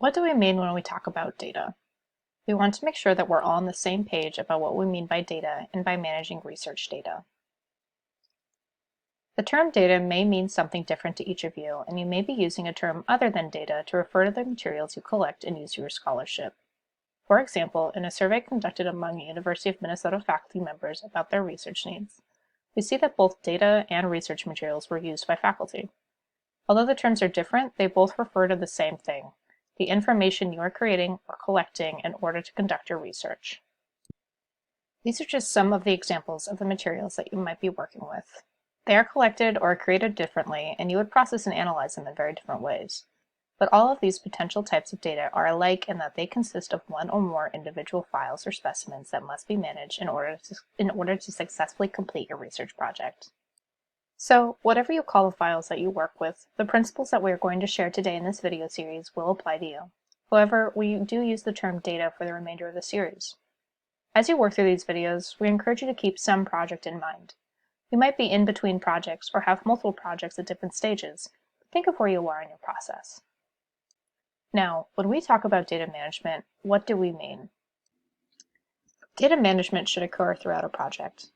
What do we mean when we talk about data? We want to make sure that we're all on the same page about what we mean by data and by managing research data. The term data may mean something different to each of you, and you may be using a term other than data to refer to the materials you collect and use for your scholarship. For example, in a survey conducted among University of Minnesota faculty members about their research needs, we see that both data and research materials were used by faculty. Although the terms are different, they both refer to the same thing: the information you are creating or collecting in order to conduct your research. These are just some of the examples of the materials that you might be working with. They are collected or created differently, and you would process and analyze them in very different ways. But all of these potential types of data are alike in that they consist of one or more individual files or specimens that must be managed in order to successfully complete your research project. So, whatever you call the files that you work with, the principles that we are going to share today in this video series will apply to you. However, we do use the term data for the remainder of the series. As you work through these videos, we encourage you to keep some project in mind. You might be in between projects or have multiple projects at different stages, but think of where you are in your process. Now, when we talk about data management, what do we mean? Data management should occur throughout a project.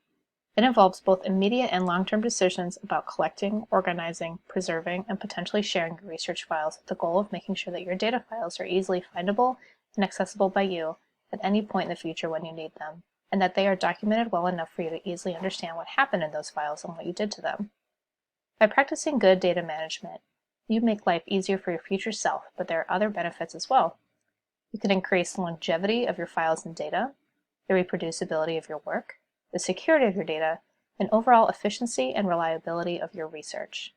It involves both immediate and long-term decisions about collecting, organizing, preserving, and potentially sharing your research files with the goal of making sure that your data files are easily findable and accessible by you at any point in the future when you need them, and that they are documented well enough for you to easily understand what happened in those files and what you did to them. By practicing good data management, you make life easier for your future self, but there are other benefits as well. You can increase the longevity of your files and data, the reproducibility of your work, the security of your data, and overall efficiency and reliability of your research.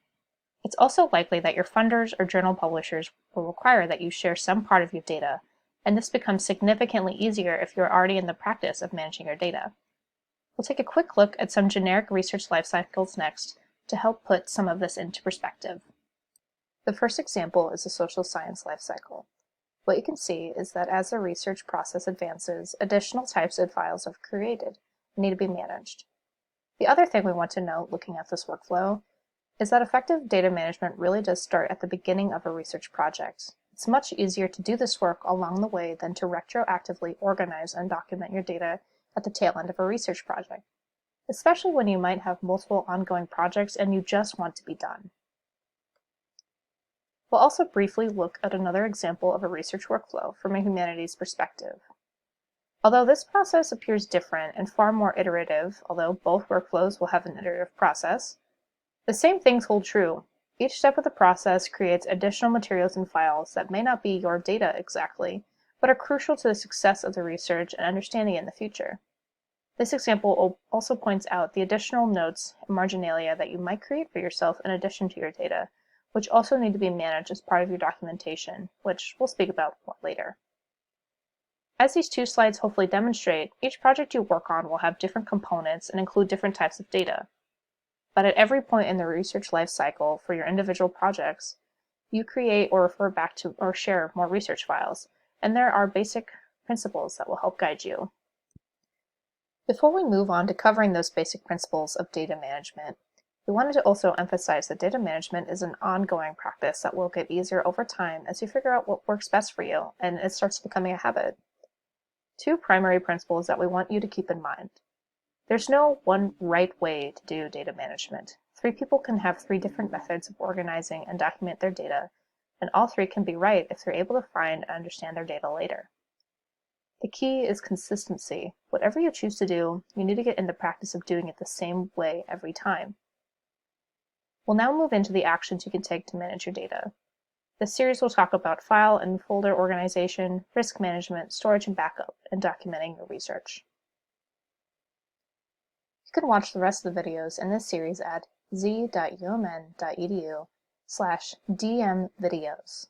It's also likely that your funders or journal publishers will require that you share some part of your data, and this becomes significantly easier if you're already in the practice of managing your data. We'll take a quick look at some generic research life cycles next to help put some of this into perspective. The first example is the social science life cycle. What you can see is that as the research process advances, additional types of files are created need to be managed. The other thing we want to note looking at this workflow is that effective data management really does start at the beginning of a research project. It's much easier to do this work along the way than to retroactively organize and document your data at the tail end of a research project, especially when you might have multiple ongoing projects and you just want to be done. We'll also briefly look at another example of a research workflow from a humanities perspective. Although this process appears different and far more iterative, although both workflows will have an iterative process, the same things hold true. Each step of the process creates additional materials and files that may not be your data exactly, but are crucial to the success of the research and understanding it in the future. This example also points out the additional notes and marginalia that you might create for yourself in addition to your data, which also need to be managed as part of your documentation, which we'll speak about more later. As these two slides hopefully demonstrate, each project you work on will have different components and include different types of data. But at every point in the research life cycle for your individual projects, you create or refer back to or share more research files, and there are basic principles that will help guide you. Before we move on to covering those basic principles of data management, we wanted to also emphasize that data management is an ongoing practice that will get easier over time as you figure out what works best for you and it starts becoming a habit. Two primary principles that we want you to keep in mind. There's no one right way to do data management. Three people can have three different methods of organizing and document their data, and all three can be right if they're able to find and understand their data later. The key is consistency. Whatever you choose to do, you need to get in the practice of doing it the same way every time. We'll now move into the actions you can take to manage your data. This series will talk about file and folder organization, risk management, storage and backup, and documenting your research. You can watch the rest of the videos in this series at z.umn.edu/dmvideos.